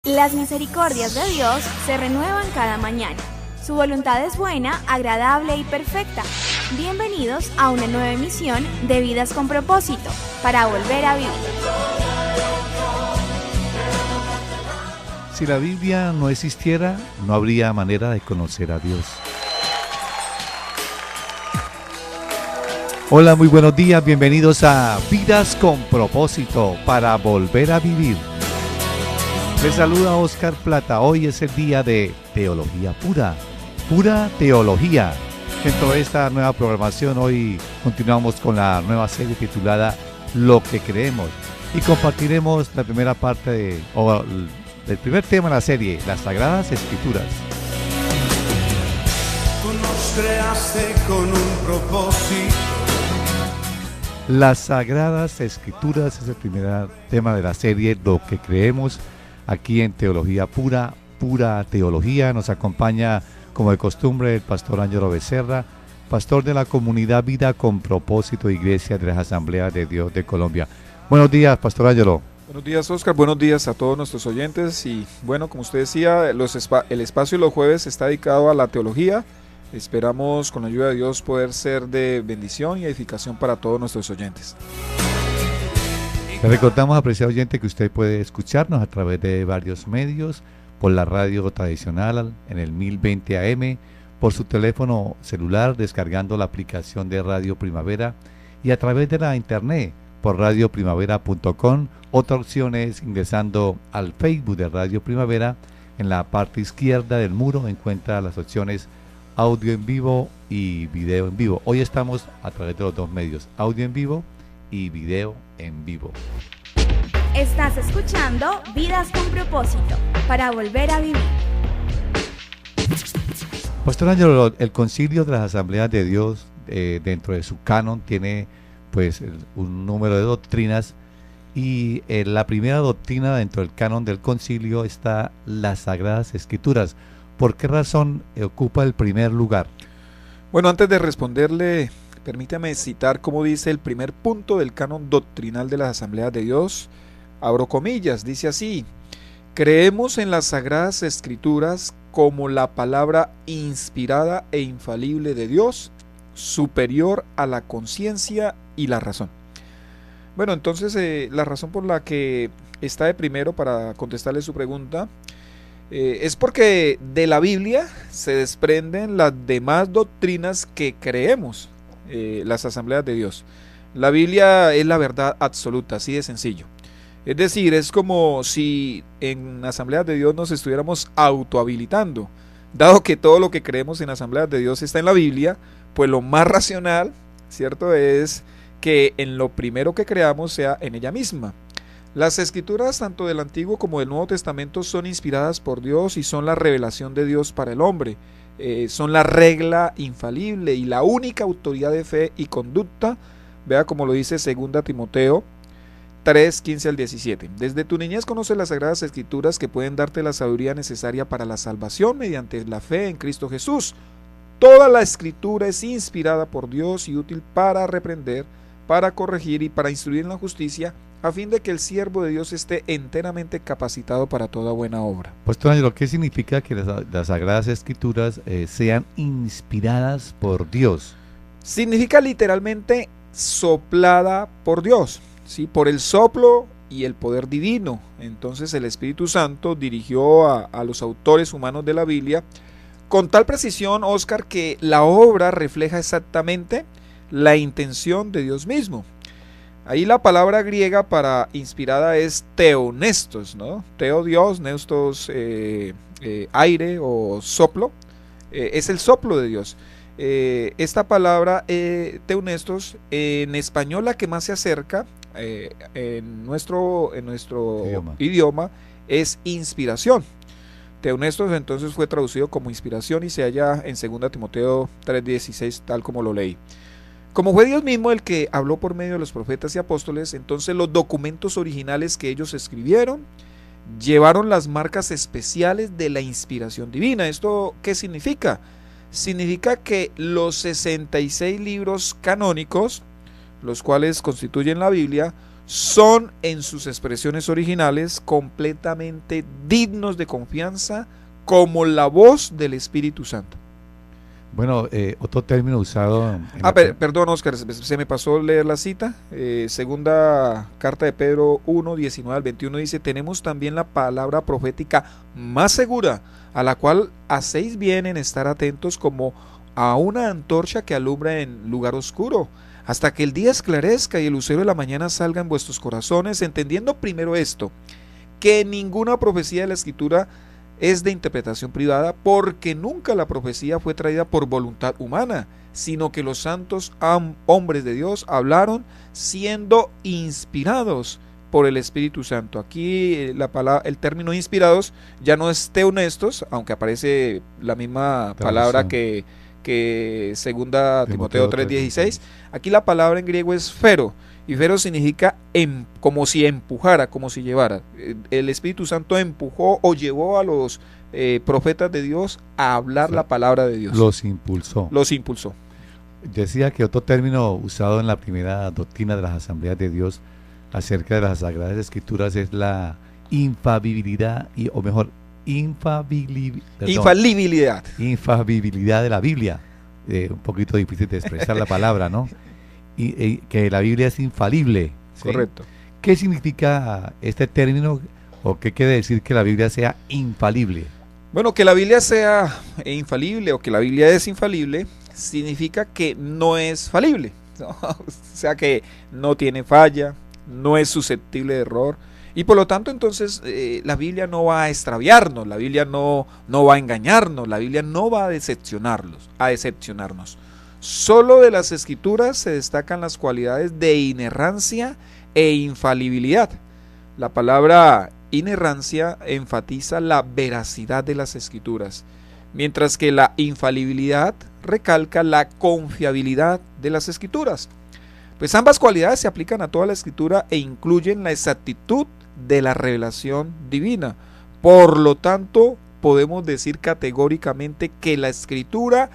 Las misericordias de Dios se renuevan cada mañana. Su voluntad es buena, agradable y perfecta. Bienvenidos a una nueva emisión de Vidas con Propósito, para volver a vivir. Si la Biblia no existiera, no habría manera de conocer a Dios. Hola, muy buenos días, bienvenidos a Vidas con Propósito, para volver a vivir. Les saluda Oscar Plata. Hoy es el día de Teología Pura, Pura Teología. Dentro de esta nueva programación, hoy continuamos con la nueva serie titulada Lo que creemos, y compartiremos la primera parte del primer tema de la serie, las Sagradas Escrituras. Tú nos creaste con un propósito. Las Sagradas Escrituras es el primer tema de la serie Lo que creemos, aquí en Teología Pura, Pura Teología. Nos acompaña, como de costumbre, el pastor Ángelo Becerra, pastor de la comunidad Vida con Propósito, Iglesia de las Asambleas de Dios de Colombia. Buenos días, pastor Ángelo. Buenos días, Oscar. Buenos días a todos nuestros oyentes. Y bueno, como usted decía, el espacio de los jueves está dedicado a la teología. Esperamos, con la ayuda de Dios, poder ser de bendición y edificación para todos nuestros oyentes. Le recordamos, apreciado oyente, que usted puede escucharnos a través de varios medios, por la radio tradicional en el 1020 AM, por su teléfono celular descargando la aplicación de Radio Primavera, y a través de la internet por radioprimavera.com. Otra opción es ingresando al Facebook de Radio Primavera. En la parte izquierda del muro encuentra las opciones audio en vivo y video en vivo. Hoy estamos a través de los dos medios, audio en vivo y video en vivo. Estás escuchando Vidas con Propósito, para volver a vivir. Pastor Ángelo, el Concilio de las Asambleas de Dios, dentro de su canon, tiene pues un número de doctrinas, y la primera doctrina dentro del canon del concilio está las Sagradas Escrituras. ¿Por qué razón ocupa el primer lugar? Bueno, antes de responderle, permítame citar cómo dice el primer punto del canon doctrinal de las Asambleas de Dios. Abro comillas, dice así: creemos en las Sagradas Escrituras como la palabra inspirada e infalible de Dios, superior a la conciencia y la razón. Bueno, entonces la razón por la que está de primero, para contestarle su pregunta, es porque de la Biblia se desprenden las demás doctrinas que creemos, las Asambleas de Dios. La Biblia es la verdad absoluta, así de sencillo. Es decir, es como si en Asambleas de Dios nos estuviéramos autohabilitando. Dado que todo lo que creemos en Asambleas de Dios está en la Biblia, pues lo más racional, ¿cierto?, es que en lo primero que creamos sea en ella misma. Las Escrituras, tanto del Antiguo como del Nuevo Testamento, son inspiradas por Dios y son la revelación de Dios para el hombre. Son la regla infalible y la única autoridad de fe y conducta. Vea como lo dice 2 Timoteo 3, 15 al 17. Desde tu niñez conoces las Sagradas Escrituras, que pueden darte la sabiduría necesaria para la salvación mediante la fe en Cristo Jesús. Toda la Escritura es inspirada por Dios y útil para reprender, para corregir y para instruir en la justicia, a fin de que el siervo de Dios esté enteramente capacitado para toda buena obra. Pastor Ángelo, ¿qué significa que las Sagradas Escrituras sean inspiradas por Dios? Significa literalmente soplada por Dios, ¿sí? Por el soplo y el poder divino. Entonces el Espíritu Santo dirigió a los autores humanos de la Biblia con tal precisión, Oscar, que la obra refleja exactamente la intención de Dios mismo. Ahí la palabra griega para inspirada es teonestos, ¿no? Teo Dios, nestos aire o soplo, es el soplo de Dios. Esta palabra teonestos, en español la que más se acerca en nuestro idioma es inspiración. Teonestos entonces fue traducido como inspiración y se halla en 2 Timoteo 3:16, tal como lo leí. Como fue Dios mismo el que habló por medio de los profetas y apóstoles, entonces los documentos originales que ellos escribieron llevaron las marcas especiales de la inspiración divina. ¿Esto qué significa? Significa que los 66 libros canónicos, los cuales constituyen la Biblia, son en sus expresiones originales completamente dignos de confianza como la voz del Espíritu Santo. Bueno, otro término usado... Perdón, Oscar, se me pasó leer la cita. Segunda carta de Pedro 1, 19 al 21 dice: tenemos también la palabra profética más segura, a la cual hacéis bien en estar atentos como a una antorcha que alumbra en lugar oscuro, hasta que el día esclarezca y el lucero de la mañana salga en vuestros corazones, entendiendo primero esto, que ninguna profecía de la Escritura es de interpretación privada, porque nunca la profecía fue traída por voluntad humana, sino que los santos hombres de Dios hablaron siendo inspirados por el Espíritu Santo. Aquí el término inspirados ya no es teonestos, aunque aparece la misma palabra que segunda Timoteo 3:16. Aquí la palabra en griego es fero, y fero significa como si empujara, como si llevara. El Espíritu Santo empujó o llevó a los profetas de Dios a hablar la palabra de Dios. Los impulsó. Decía que otro término usado en la primera doctrina de las asambleas de Dios acerca de las Sagradas Escrituras es la infalibilidad, infalibilidad de la Biblia. Un poquito difícil de expresar la palabra, ¿no? Y que la Biblia es infalible, ¿sí? Correcto. ¿Qué significa este término o qué quiere decir que la Biblia sea infalible? Bueno, que la Biblia sea infalible o que la Biblia es infalible significa que no es falible, ¿no? O sea, que no tiene falla, no es susceptible de error, y por lo tanto entonces la Biblia no va a extraviarnos, la Biblia no va a engañarnos, la Biblia no va a decepcionarnos. Solo de las Escrituras se destacan las cualidades de inerrancia e infalibilidad. La palabra inerrancia enfatiza la veracidad de las Escrituras, mientras que la infalibilidad recalca la confiabilidad de las Escrituras. Pues ambas cualidades se aplican a toda la Escritura e incluyen la exactitud de la revelación divina. Por lo tanto, podemos decir categóricamente que la Escritura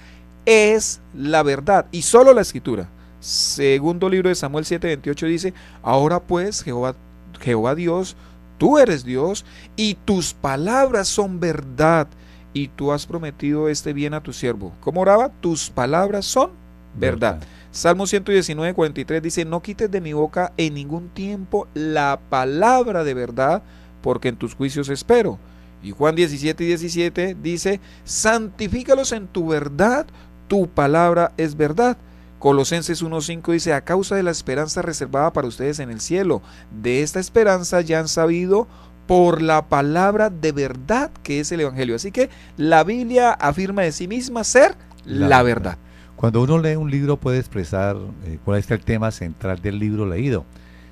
es la verdad, y solo la Escritura. Segundo libro de Samuel 7:28 dice: ahora pues, Jehová Dios, tú eres Dios, y tus palabras son verdad, y tú has prometido este bien a tu siervo. ¿Cómo oraba? Tus palabras son verdad. Salmo 119:43 dice: no quites de mi boca en ningún tiempo la palabra de verdad, porque en tus juicios espero. Y Juan 17:17 dice: santifícalos en tu verdad, tu palabra es verdad. Colosenses 1:5 dice: a causa de la esperanza reservada para ustedes en el cielo, de esta esperanza ya han sabido por la palabra de verdad que es el Evangelio. Así que la Biblia afirma de sí misma ser la verdad. Cuando uno lee un libro puede expresar cuál es el tema central del libro leído.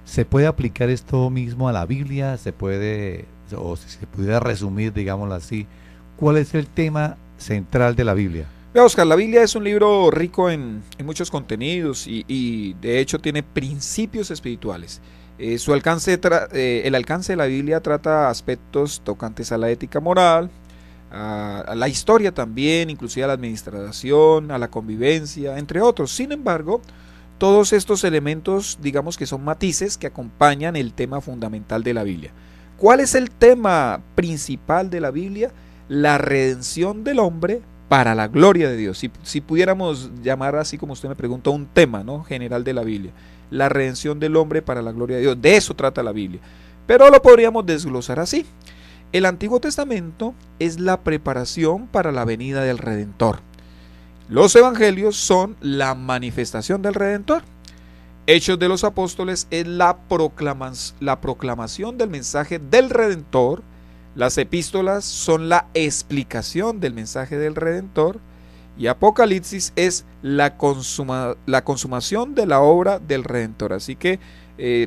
¿Se puede aplicar esto mismo a la Biblia? ¿Se puede, o si se pudiera resumir, digámoslo así, cuál es el tema central de la Biblia? Oscar, la Biblia es un libro rico en muchos contenidos y de hecho tiene principios espirituales. El alcance de la Biblia trata aspectos tocantes a la ética moral, a la historia también, inclusive a la administración, a la convivencia, entre otros. Sin embargo, todos estos elementos, digamos que son matices que acompañan el tema fundamental de la Biblia. ¿Cuál es el tema principal de la Biblia? La redención del hombre para la gloria de Dios. Si pudiéramos llamar así, como usted me preguntó, un tema, ¿no?, general de la Biblia, la redención del hombre para la gloria de Dios. De eso trata la Biblia, pero lo podríamos desglosar así. El Antiguo Testamento es la preparación para la venida del Redentor. Los evangelios son la manifestación del Redentor. Hechos de los Apóstoles es la proclamación del mensaje del Redentor. Las epístolas son la explicación del mensaje del Redentor, y Apocalipsis es la consumación de la obra del Redentor. Así que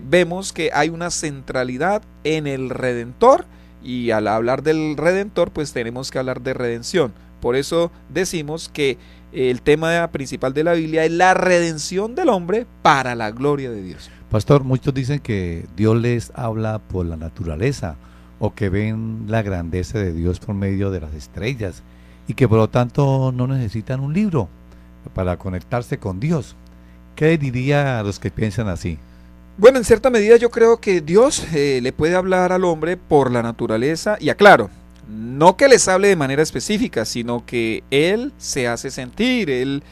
vemos que hay una centralidad en el Redentor, y al hablar del Redentor pues tenemos que hablar de redención. Por eso decimos que el tema principal de la Biblia es la redención del hombre para la gloria de Dios. Pastor, muchos dicen que Dios les habla por la naturaleza, o que ven la grandeza de Dios por medio de las estrellas, y que por lo tanto no necesitan un libro para conectarse con Dios. ¿Qué diría a los que piensan así? Bueno, en cierta medida yo creo que Dios le puede hablar al hombre por la naturaleza, y aclaro, no que les hable de manera específica, sino que Él se hace sentir, Él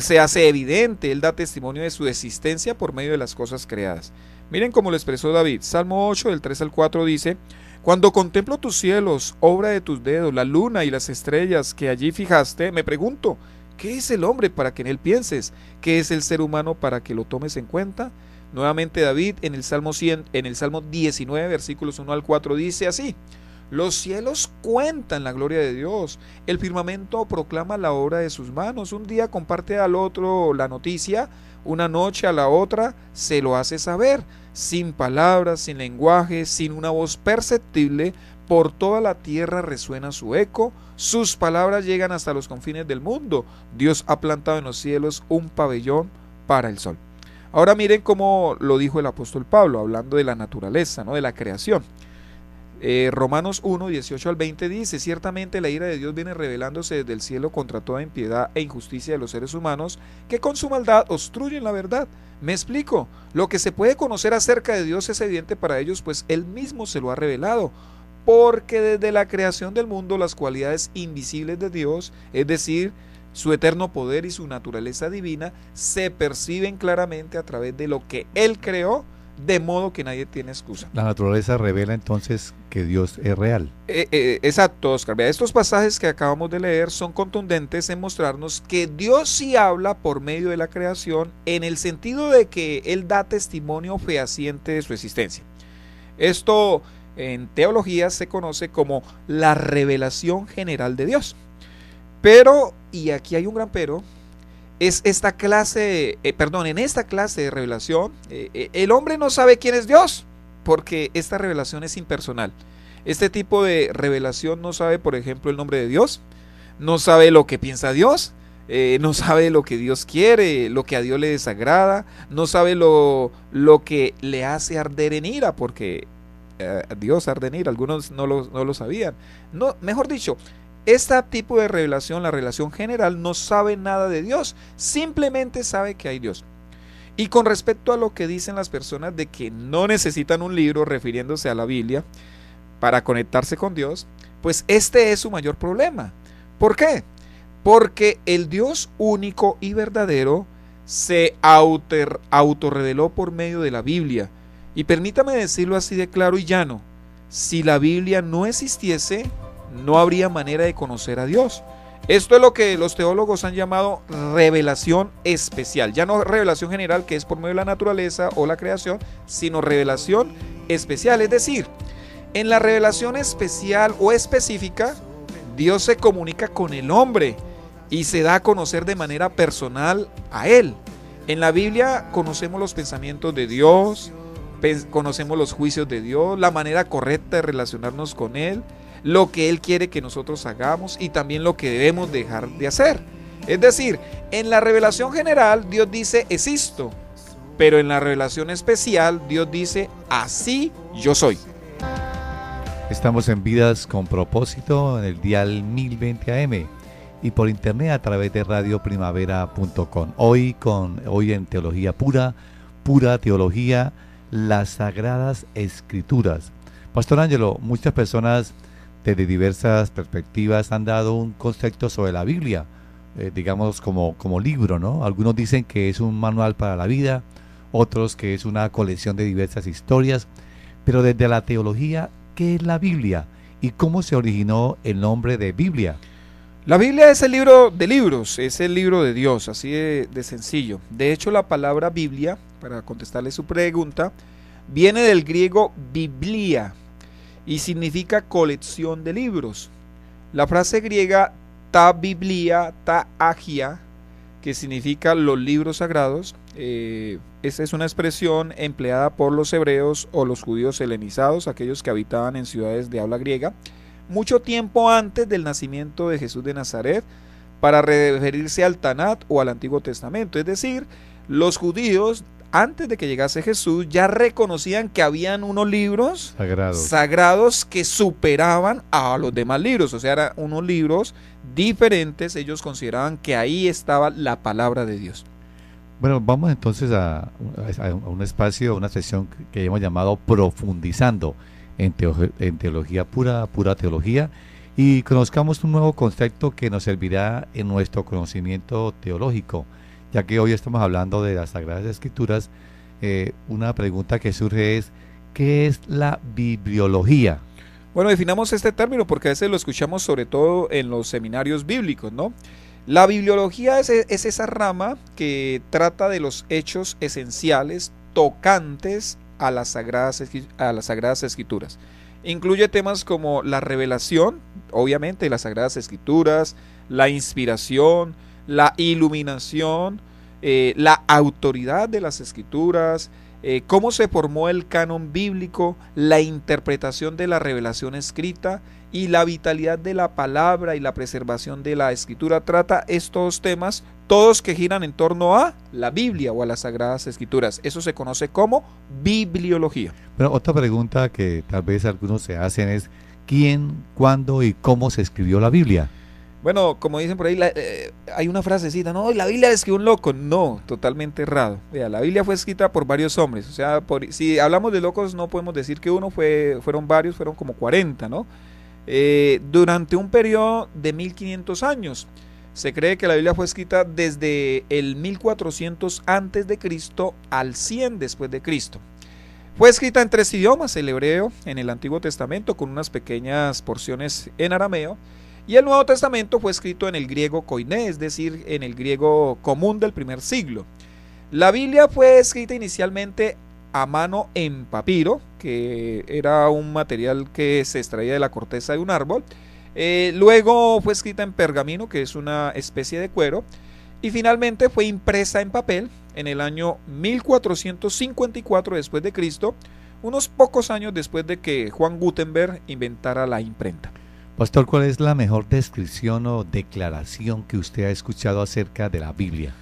se hace evidente, Él da testimonio de su existencia por medio de las cosas creadas. Miren cómo lo expresó David. Salmo 8, del 3 al 4 dice: cuando contemplo tus cielos, obra de tus dedos, la luna y las estrellas que allí fijaste, me pregunto, ¿qué es el hombre para que en él pienses? ¿Qué es el ser humano para que lo tomes en cuenta? Nuevamente David en el Salmo 19, versículos 1 al 4 dice así: los cielos cuentan la gloria de Dios, el firmamento proclama la obra de sus manos. Un día comparte al otro la noticia, una noche a la otra se lo hace saber, sin palabras, sin lenguaje, sin una voz perceptible. Por toda la tierra resuena su eco, sus palabras llegan hasta los confines del mundo. Dios ha plantado en los cielos un pabellón para el sol. Ahora miren cómo lo dijo el apóstol Pablo, hablando de la naturaleza, ¿no?, de la creación. Romanos 1, 18 al 20 dice: ciertamente la ira de Dios viene revelándose desde el cielo contra toda impiedad e injusticia de los seres humanos, que con su maldad obstruyen la verdad. Me explico, lo que se puede conocer acerca de Dios es evidente para ellos, pues Él mismo se lo ha revelado, porque desde la creación del mundo las cualidades invisibles de Dios, es decir, su eterno poder y su naturaleza divina, se perciben claramente a través de lo que Él creó, de modo que nadie tiene excusa. La naturaleza revela entonces que Dios es real. Exacto, Oscar. Estos pasajes que acabamos de leer son contundentes en mostrarnos que Dios sí habla por medio de la creación, en el sentido de que Él da testimonio fehaciente de su existencia. Esto en teología se conoce como la revelación general de Dios. Pero, y aquí hay un gran pero, en esta clase de revelación, el hombre no sabe quién es Dios, porque esta revelación es impersonal. Este tipo de revelación no sabe, por ejemplo, el nombre de Dios, no sabe lo que piensa Dios, no sabe lo que Dios quiere, lo que a Dios le desagrada, no sabe lo que le hace arder en ira, porque Dios arde en ira, algunos no lo sabían. No, mejor dicho, este tipo de revelación, la revelación general, no sabe nada de Dios, simplemente sabe que hay Dios. Y con respecto a lo que dicen las personas de que no necesitan un libro, refiriéndose a la Biblia, para conectarse con Dios, pues este es su mayor problema. ¿Por qué? Porque el Dios único y verdadero se autorreveló por medio de la Biblia. Y permítame decirlo así de claro y llano: si la Biblia no existiese, no habría manera de conocer a Dios. Esto es lo que los teólogos han llamado revelación especial. Ya no revelación general, que es por medio de la naturaleza o la creación, sino revelación especial. Es decir, en la revelación especial o específica, Dios se comunica con el hombre y se da a conocer de manera personal a él. En la Biblia conocemos los pensamientos de Dios, conocemos los juicios de Dios, la manera correcta de relacionarnos con Él, lo que Él quiere que nosotros hagamos y también lo que debemos dejar de hacer. Es decir, en la revelación general Dios dice existo, pero en la revelación especial Dios dice así yo soy. Estamos en Vidas con Propósito en el dial 1020 AM y por internet a través de radioprimavera.com. Hoy en Teología Pura Teología, las Sagradas Escrituras. Pastor Ángelo, muchas personas desde diversas perspectivas han dado un concepto sobre la Biblia, digamos como libro, ¿no? Algunos dicen que es un manual para la vida, otros que es una colección de diversas historias, pero desde la teología, ¿qué es la Biblia? ¿Y cómo se originó el nombre de Biblia? La Biblia es el libro de libros, es el libro de Dios, así de sencillo. De hecho, la palabra Biblia, para contestarle su pregunta, viene del griego biblia y significa colección de libros. La frase griega ta biblia, ta agia, que significa los libros sagrados, esa es una expresión empleada por los hebreos o los judíos helenizados, aquellos que habitaban en ciudades de habla griega, mucho tiempo antes del nacimiento de Jesús de Nazaret, para referirse al Tanat o al Antiguo Testamento. Es decir, los judíos, antes de que llegase Jesús, ya reconocían que habían unos libros sagrados que superaban a los demás libros, o sea, eran unos libros diferentes. Ellos consideraban que ahí estaba la palabra de Dios. Bueno, vamos entonces a un espacio, a una sesión que hemos llamado Profundizando en teología pura, pura teología, y conozcamos un nuevo concepto que nos servirá en nuestro conocimiento teológico, ya que hoy estamos hablando de las Sagradas Escrituras. Una pregunta que surge es, ¿qué es la bibliología? Bueno, definamos este término porque a veces lo escuchamos sobre todo en los seminarios bíblicos, ¿no? La bibliología es esa rama que trata de los hechos esenciales tocantes a las Sagradas Escrituras. Incluye temas como la revelación, obviamente, de las Sagradas Escrituras, la inspiración, la iluminación, la autoridad de las Escrituras, cómo se formó el canon bíblico, la interpretación de la revelación escrita y la vitalidad de la palabra y la preservación de la Escritura. Trata estos temas, todos que giran en torno a la Biblia o a las Sagradas Escrituras. Eso se conoce como bibliología. Pero otra pregunta que tal vez algunos se hacen es, ¿quién, cuándo y cómo se escribió la Biblia? Bueno, como dicen por ahí, hay una frasecita, no, la Biblia la escribió un loco. No, totalmente errado. Vea, la Biblia fue escrita por varios hombres. O sea, si hablamos de locos, no podemos decir que uno fueron varios, fueron como 40, ¿no? Durante un periodo de 1500 años. Se cree que la Biblia fue escrita desde el 1400 antes de Cristo al 100 después de Cristo. Fue escrita en 3 idiomas, el hebreo en el Antiguo Testamento con unas pequeñas porciones en arameo, y el Nuevo Testamento fue escrito en el griego koiné, es decir, en el griego común del primer siglo. La Biblia fue escrita inicialmente a mano en papiro, que era un material que se extraía de la corteza de un árbol. Luego fue escrita en pergamino, que es una especie de cuero, y finalmente fue impresa en papel en el año 1454 después de Cristo, unos pocos años después de que Juan Gutenberg inventara la imprenta. Pastor, ¿cuál es la mejor descripción o declaración que usted ha escuchado acerca de la Biblia?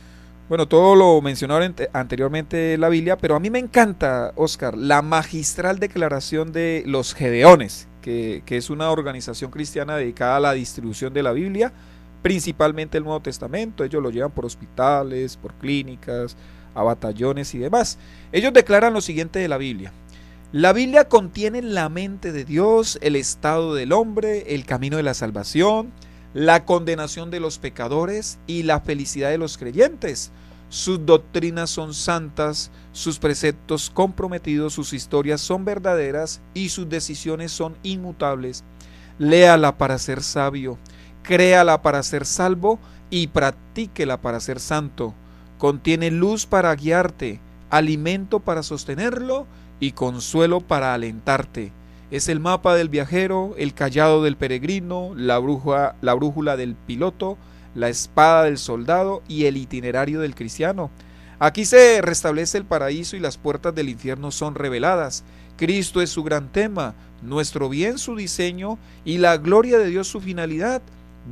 Bueno, todo lo mencionaron anteriormente la Biblia, pero a mí me encanta, Oscar, la magistral declaración de los Gedeones, que es una organización cristiana dedicada a la distribución de la Biblia, principalmente el Nuevo Testamento. Ellos lo llevan por hospitales, por clínicas, a batallones y demás. Ellos declaran lo siguiente de la Biblia: la Biblia contiene la mente de Dios, el estado del hombre, el camino de la salvación, la condenación de los pecadores y la felicidad de los creyentes. Sus doctrinas son santas, sus preceptos comprometidos, sus historias son verdaderas y sus decisiones son inmutables. Léala para ser sabio, créala para ser salvo y practíquela para ser santo. Contiene luz para guiarte, alimento para sostenerlo y consuelo para alentarte. Es el mapa del viajero, el cayado del peregrino, la brújula del piloto, la espada del soldado y el itinerario del cristiano. Aquí se restablece el paraíso y las puertas del infierno son reveladas. Cristo es su gran tema, nuestro bien su diseño y la gloria de Dios su finalidad.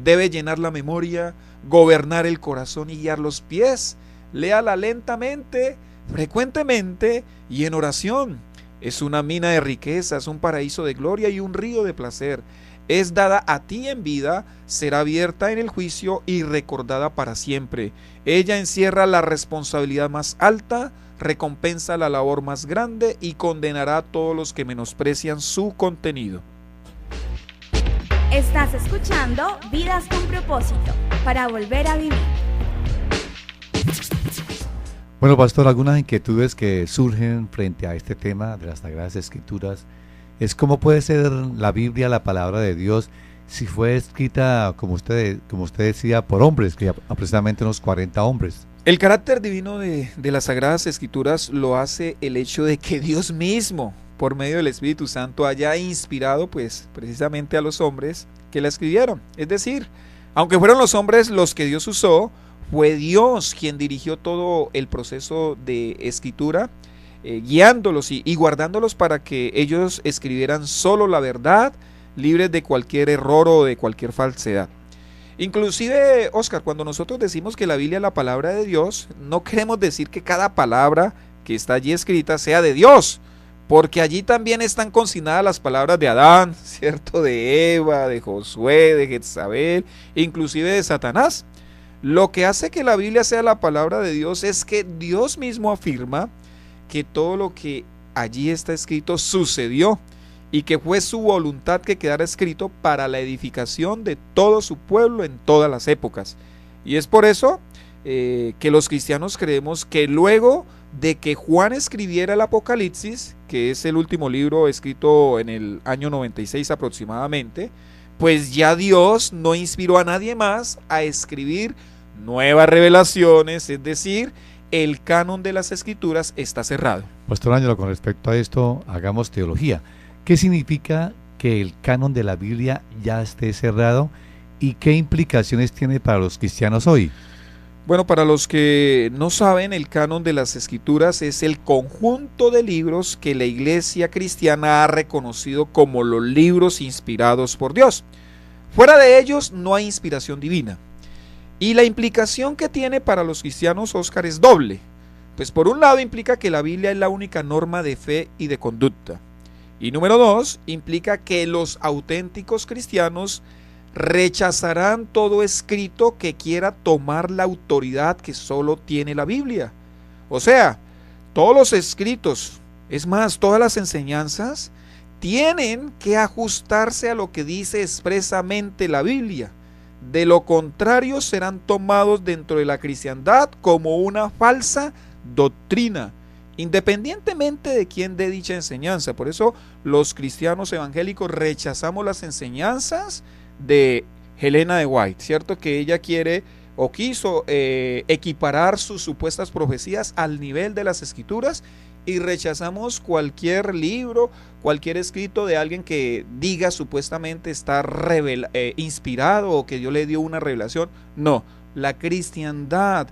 Debe llenar la memoria, gobernar el corazón y guiar los pies. Léala lentamente, frecuentemente y en oración. Es una mina de riquezas, un paraíso de gloria y un río de placer. Es dada a ti en vida, será abierta en el juicio y recordada para siempre. Ella encierra la responsabilidad más alta, recompensa la labor más grande y condenará a todos los que menosprecian su contenido. Estás escuchando Vidas con Propósito, para volver a vivir. Bueno, pastor, algunas inquietudes que surgen frente a este tema de las Sagradas Escrituras es cómo puede ser la Biblia, la palabra de Dios, si fue escrita, como usted decía, por hombres, que precisamente unos 40 hombres. El carácter divino de las Sagradas Escrituras lo hace el hecho de que Dios mismo, por medio del Espíritu Santo, haya inspirado pues precisamente a los hombres que la escribieron. Es decir, aunque fueron los hombres los que Dios usó, fue Dios quien dirigió todo el proceso de escritura, guiándolos y guardándolos para que ellos escribieran solo la verdad, libres de cualquier error o de cualquier falsedad. Inclusive, Oscar, cuando nosotros decimos que la Biblia es la palabra de Dios, no queremos decir que cada palabra que está allí escrita sea de Dios, porque allí también están consignadas las palabras de Adán, ¿cierto? De Eva, de Josué, de Jezabel, inclusive de Satanás. Lo que hace que la Biblia sea la palabra de Dios es que Dios mismo afirma que todo lo que allí está escrito sucedió y que fue su voluntad que quedara escrito para la edificación de todo su pueblo en todas las épocas. Y es por eso que los cristianos creemos que luego de que Juan escribiera el Apocalipsis, que es el último libro escrito en el año 96 aproximadamente, pues ya Dios no inspiró a nadie más a escribir nuevas revelaciones, es decir, el canon de las escrituras está cerrado. Pastor Ángelo, con respecto a esto, hagamos teología. ¿Qué significa que el canon de la Biblia ya esté cerrado y qué implicaciones tiene para los cristianos hoy? Bueno, para los que no saben, el canon de las escrituras es el conjunto de libros que la iglesia cristiana ha reconocido como los libros inspirados por Dios. Fuera de ellos no hay inspiración divina. Y la implicación que tiene para los cristianos, Óscar, es doble. Pues por un lado implica que la Biblia es la única norma de fe y de conducta. Y número dos, implica que los auténticos cristianos rechazarán todo escrito que quiera tomar la autoridad que solo tiene la Biblia. O sea, todos los escritos, es más, todas las enseñanzas, tienen que ajustarse a lo que dice expresamente la Biblia. De lo contrario, serán tomados dentro de la cristiandad como una falsa doctrina, independientemente de quién dé dicha enseñanza. Por eso los cristianos evangélicos rechazamos las enseñanzas de Helena de White, ¿cierto? Que ella quiere o quiso equiparar sus supuestas profecías al nivel de las escrituras, y rechazamos cualquier libro, cualquier escrito de alguien que diga supuestamente estar inspirado o que Dios le dio una revelación. No, la cristiandad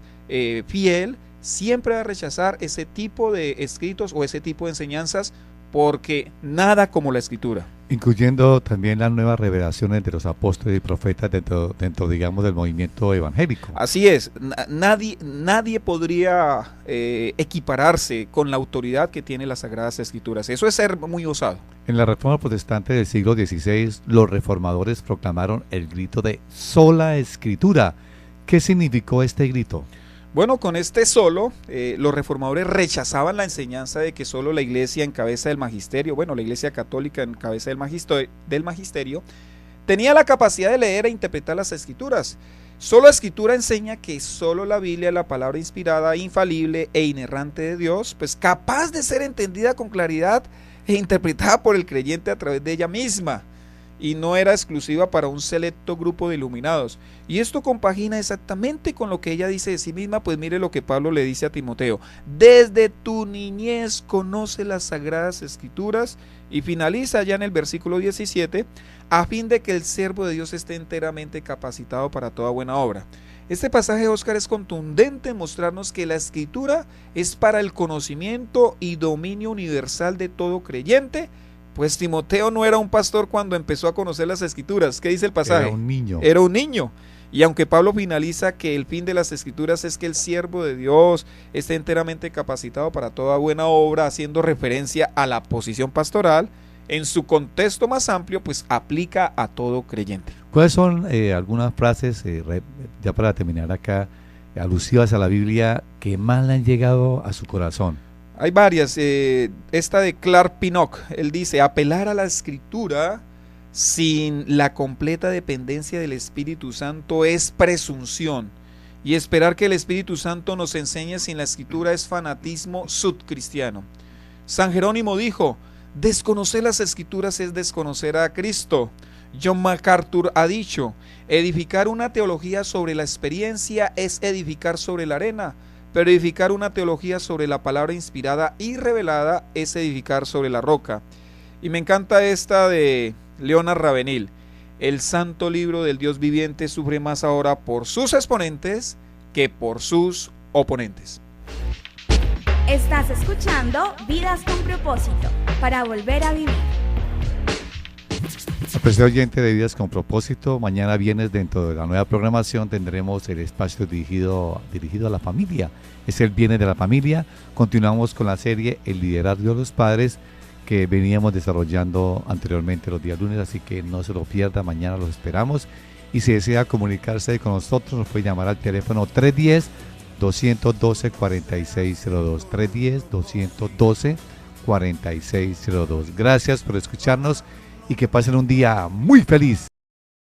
fiel siempre va a rechazar ese tipo de escritos o ese tipo de enseñanzas, porque nada como la escritura. Incluyendo también las nuevas revelaciones de los apóstoles y profetas dentro digamos, del movimiento evangélico. Así es, nadie podría equipararse con la autoridad que tiene las Sagradas Escrituras. Eso es ser muy osado. En la Reforma Protestante del siglo XVI, los reformadores proclamaron el grito de sola Escritura. ¿Qué significó este grito? Bueno, con este solo, los reformadores rechazaban la enseñanza de que solo la iglesia en cabeza del magisterio, bueno, la iglesia católica en cabeza del magisterio, tenía la capacidad de leer e interpretar las escrituras. Solo la escritura enseña que solo la Biblia es la palabra inspirada, infalible e inerrante de Dios, pues capaz de ser entendida con claridad e interpretada por el creyente a través de ella misma, y no era exclusiva para un selecto grupo de iluminados. Y esto compagina exactamente con lo que ella dice de sí misma. Pues mire lo que Pablo le dice a Timoteo: desde tu niñez conoce las Sagradas Escrituras, y finaliza ya en el versículo 17, a fin de que el siervo de Dios esté enteramente capacitado para toda buena obra. Este pasaje, Óscar, es contundente en mostrarnos que la Escritura es para el conocimiento y dominio universal de todo creyente. Pues Timoteo no era un pastor cuando empezó a conocer las escrituras. ¿Qué dice el pasaje? Era un niño. Era un niño. Y aunque Pablo finaliza que el fin de las escrituras es que el siervo de Dios esté enteramente capacitado para toda buena obra, haciendo referencia a la posición pastoral, en su contexto más amplio, pues aplica a todo creyente. ¿Cuáles son algunas frases, ya para terminar acá, alusivas a la Biblia, que más le han llegado a su corazón? Hay varias, esta de Clark Pinnock, él dice: apelar a la escritura sin la completa dependencia del Espíritu Santo es presunción, y esperar que el Espíritu Santo nos enseñe sin la escritura es fanatismo subcristiano. San Jerónimo dijo: desconocer las escrituras es desconocer a Cristo. John MacArthur ha dicho: edificar una teología sobre la experiencia es edificar sobre la arena, pero edificar una teología sobre la palabra inspirada y revelada es edificar sobre la roca. Y me encanta esta de Leonard Ravenhill: el santo libro del Dios viviente sufre más ahora por sus exponentes que por sus oponentes. Estás escuchando Vidas con Propósito, para volver a vivir. Apreciado oyente de Vidas con Propósito, mañana viernes, dentro de la nueva programación, tendremos el espacio dirigido a la familia. Es el Viernes de la Familia. Continuamos con la serie El Liderazgo de los Padres, que veníamos desarrollando anteriormente los días lunes, así que no se lo pierda, mañana los esperamos. y si desea comunicarse con nosotros nos puede llamar al teléfono 310-212-4602, 310-212-4602. Gracias por escucharnos y que pasen un día muy feliz.